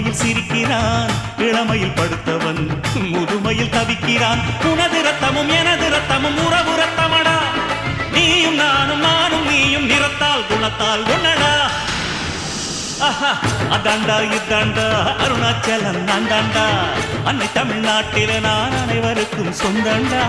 முதுமையில் சிரிக்கிறான், இளமையில் படுத்தவன் முதுமையில் தவிக்கிறான். உனது ரத்தமும் எனது ரத்தமும் உறவு ரத்தமடா, நீயும் நானும் நானும் நீயும் நிறத்தால் குணத்தால் ஒன்னடா. அதாண்டா இதாண்டா அருணாச்சலம் நான் தாண்டா, அன்னை தமிழ்நாட்டில நான் அனைவருக்கும் சொந்தண்டா.